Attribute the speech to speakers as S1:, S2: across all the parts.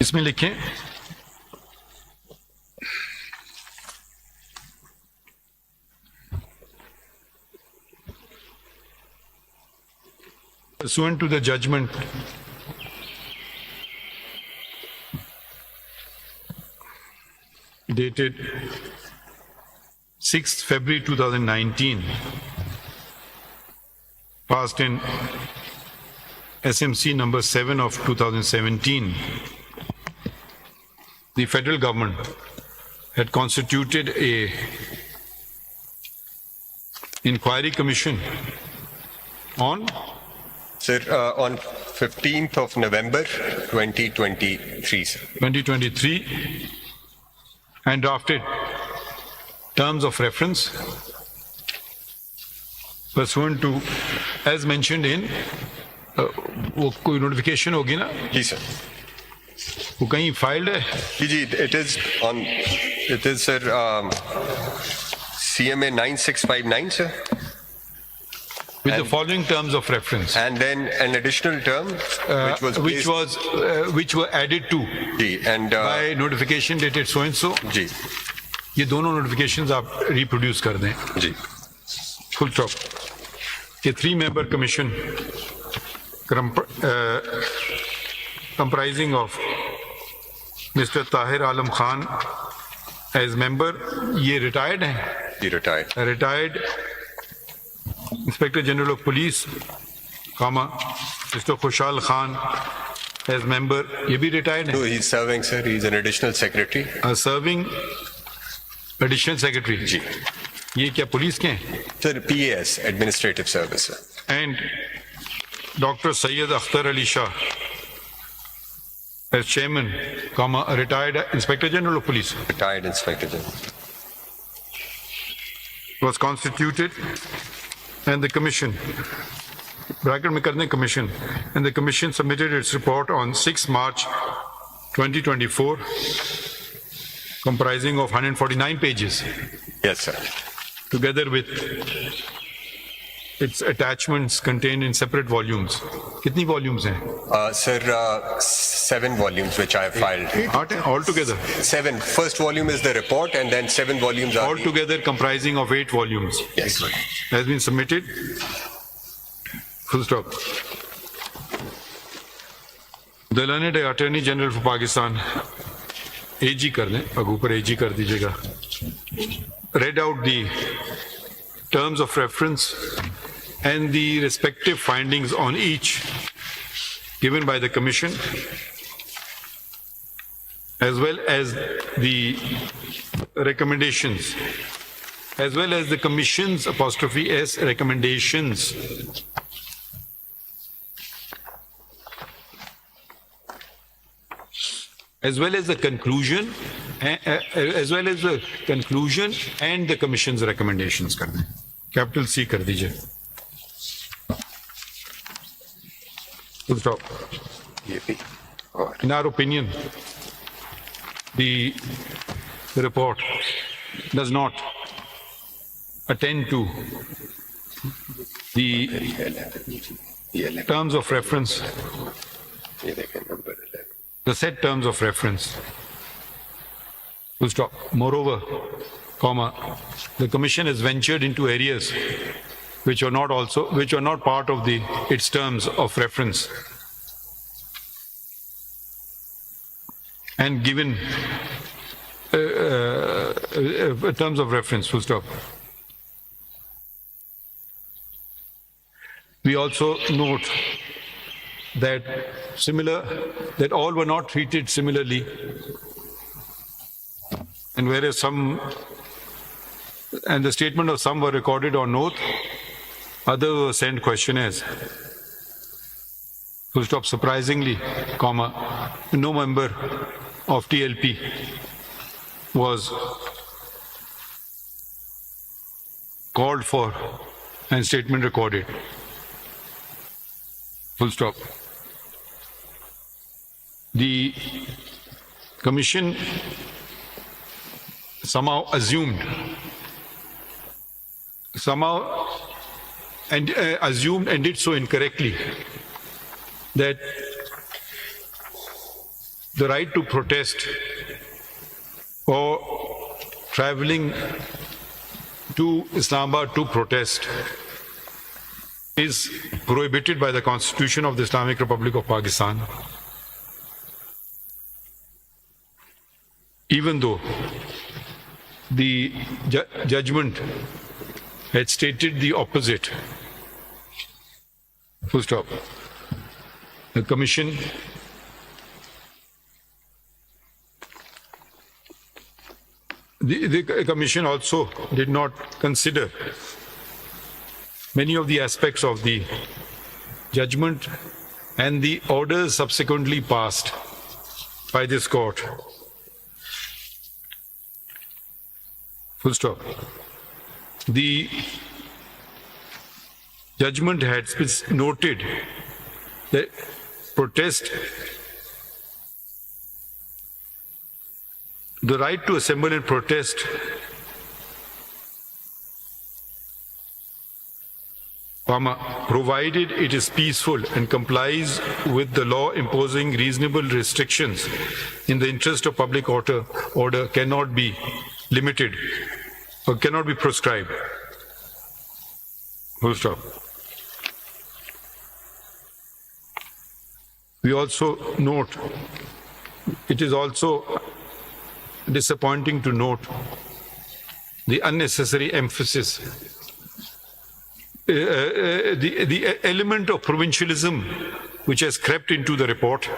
S1: इसमें लिखें pursuant to the judgment dated 6th February 2019, passed in SMC number 7 of 2017, the federal government had constituted a inquiry commission on
S2: on 15th of November 2023, sir.
S1: 2023 and drafted terms of reference pursuant to, as mentioned in वो कोई notification होगी ना
S2: जी sir
S1: वो कहीं filed है
S2: जी it is sir CMA 9659 sir,
S1: with the following terms of reference
S2: and then an additional term
S1: which were added to
S2: ji and
S1: by notification dated so and so.
S2: जी
S1: ये दोनों notifications आप reproduce कर दें.
S2: जी
S1: full stop. ये 3-member commission comprising of Mr. Tahir Alam Khan as member, ये retired हैं.
S2: जी
S1: Retired Inspector General of Police, Mr. Khushal Khan as member, ये भी retired हैं.
S2: So he's serving, sir. He's an additional secretary.
S1: Serving additional secretary.
S2: जी
S1: ये क्या police के हैं?
S2: sir, PAS, administrative service, sir.
S1: And Dr. Syed Akhtar Ali Shah as chairman, retired Inspector General of Police,
S2: Retired Inspector General.
S1: was constituted, and the commission, bracket में कर दें commission, and the commission submitted its report on 6 March 2024, comprising of 149 pages,
S2: Yes, sir.
S1: together with its attachments contained in separate volumes. कितनी volumes हैं?
S2: Sir, 7 volumes which I have filed.
S1: 8 हैं altogether.
S2: 7. First volume is the report, and then 7 volumes are.
S1: Altogether comprising of 8 volumes.
S2: Yes.
S1: Has been submitted. Full stop. The learned Attorney General for Pakistan, AG कर दें, अब ऊपर AG कर दीजिएगा. Read out the terms of reference and the respective findings on each given by the commission, as well as the recommendations, as well as the commission's '(S) recommendations. As well as the conclusion, and the commission's recommendations कर दें. Capital C कर दीजिए. Full stop. In our opinion, the report does not attend to the terms of reference, the set terms of reference. Full stop. Moreover, the commission has ventured into areas which are not part of its terms of reference, and given terms of reference. Full stop. We also note that all were not treated similarly, and whereas the statement of some were recorded on oath, others were sent questionnaires. Full stop. Surprisingly, no member of TLP was called for and statement recorded. Full stop. The commission somehow assumed and did so incorrectly that the right to protest or traveling to Islamabad to protest is prohibited by the Constitution of the Islamic Republic of Pakistan, even though the judgment had stated the opposite. Full stop. The Commission The Commission also did not consider many of the aspects of the judgment and the orders subsequently passed by this court. Full stop. The judgment had noted that protest, the right to assemble and protest provided it is peaceful and complies with the law imposing reasonable restrictions in the interest of public order cannot be limited or cannot be prescribed. Full stop. We also note, it is also disappointing to note the unnecessary emphasis, the element of provincialism which has crept into the report.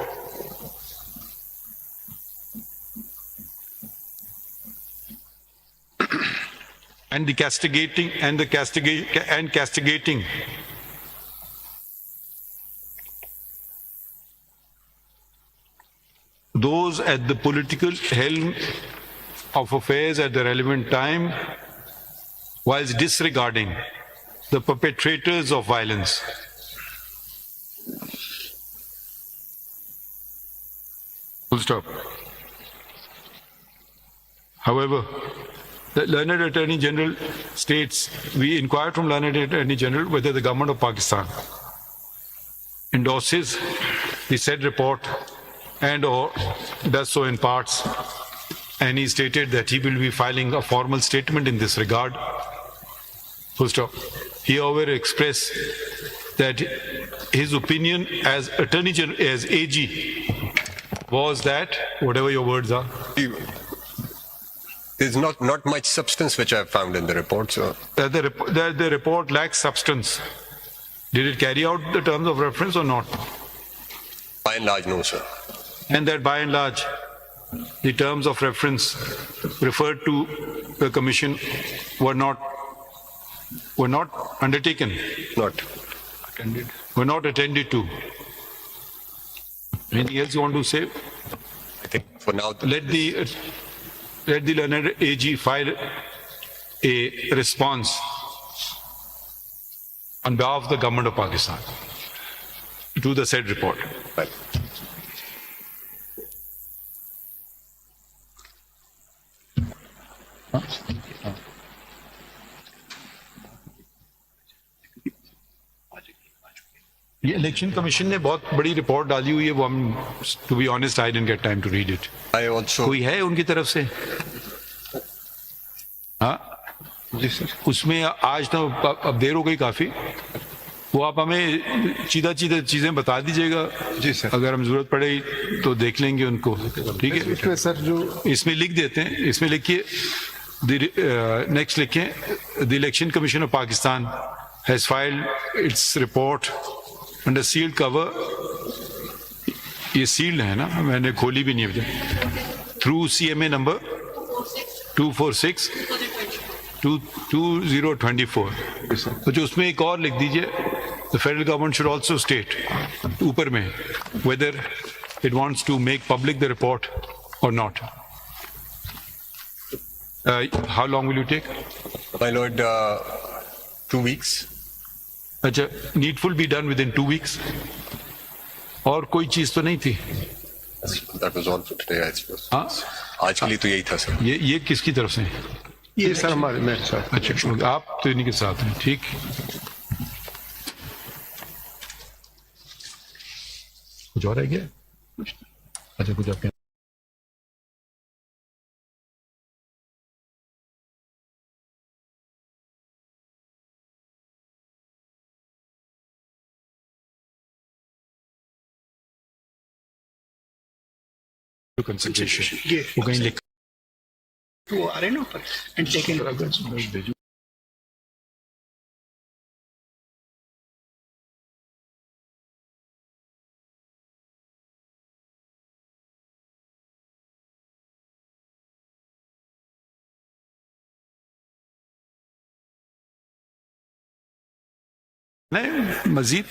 S1: And castigating those at the political helm of affairs at the relevant time, whilst disregarding the perpetrators of violence. Full stop. However, the Learned Attorney General states, we inquired from Learned Attorney General whether the government of Pakistan endorses the said report and or does so in parts, and he stated that he will be filing a formal statement in this regard. Full stop. He, however, expressed that his opinion as Attorney General, as AG, was that, whatever your words are,
S2: there's not much substance which I've found in the report, so.
S1: The report lacks substance. Did it carry out the terms of reference or not?
S2: By and large, no, sir.
S1: And that by and large, the terms of reference referred to the Commission were not undertaken, were not attended to. Anything else you want to say?
S2: I think for now,
S1: Let the Learned AG file a response on behalf of the government of Pakistan to the said report.
S2: right.
S1: ये Election Commission ने बहुत बड़ी report डाली हुई है, वो हम, to be honest, I didn't get time to read it.
S2: I also,
S1: कोई है उनकी तरफ से? हाँ
S2: जी सर,
S1: उसमें आज तो अब देर हो गई काफी, वो आप हमें सीधा चीजें बता दीजिएगा.
S2: जी सर.
S1: अगर हम जरूरत पड़े तो देख लेंगे उनको. ठीक है,
S2: इसमें सर जो
S1: इसमें लिख देते हैं, इसमें लिखिए, नेक्स्ट लिखिए, the Election Commission of Pakistan has filed its report under sealed cover. ये सील्ड है ना, मैंने खोली भी नहीं अभी, थ्रू CMA नंबर 246/2024. तो जो उसमें एक और लिख दीजिए, the federal government should also state, ऊपर में, whether it wants to make public the report और नॉट. How long will you take?
S2: my lord, 2 weeks.
S1: अच्छा, needful be done within 2 weeks. और कोई चीज तो नहीं थी?
S2: That was all for today, I suppose.
S1: हाँ,
S2: आज के लिए तो यही था सर.
S1: ये किसकी तरफ से?
S2: ये सर हमारे मेरे साथ.
S1: अच्छा, आप तो इन्हीं के साथ हैं. ठीक, कुछ और है क्या? अच्छा कुछ आपके कंसल्टेशन
S3: ये
S1: वो कहीं लिख
S3: वो आ रहे हैं ना ऊपर एंड टेकन
S1: नहीं मजीद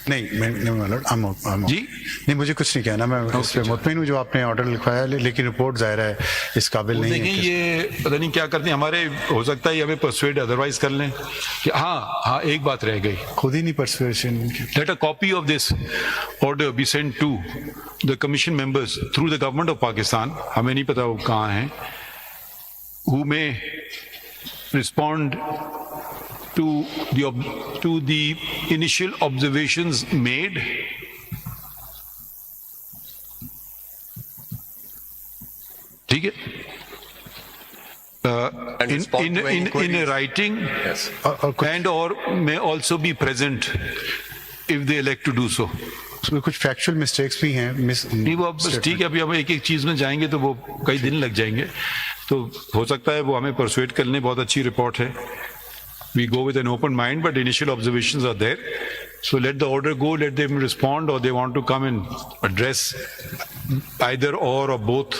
S4: नहीं मैं मालूम I'm
S1: जी?
S4: नहीं, मुझे कुछ नहीं कहना, मैं इस पे मुतमिन हूँ जो आपने ऑर्डर लिखवाया है, लेकिन रिपोर्ट जाहिर है इस काबिल नहीं
S1: देखें
S4: है कि-
S1: ये पता नहीं क्या करते हैं हमारे, हो सकता है ये हमें परसुएड अदरवाइज कर लें कि हाँ एक बात रह गई,
S4: खुद ही नहीं persuasion
S1: let a copy of this order be sent to the commission members through the government of Pakistan, हमें नहीं पता वो कहाँ हैं, who may respond to the initial observations made. ठीक है,
S2: And respond to any
S1: in
S2: queries.
S1: writing
S2: Yes.
S4: और कुछ
S1: and or may also be present if they elect to do so.
S4: उसमें कुछ फैक्चुअल मिस्टेक्स भी हैं
S1: नहीं वो अब बस ठीक है, अभी हम एक एक चीज में जाएंगे तो वो कई दिन लग जाएंगे, तो हो सकता है वो हमें परसुएट कर लें, बहुत अच्छी रिपोर्ट है, we go with an open mind but initial observations are there, so let the order go, let them respond, or they want to come and address either or both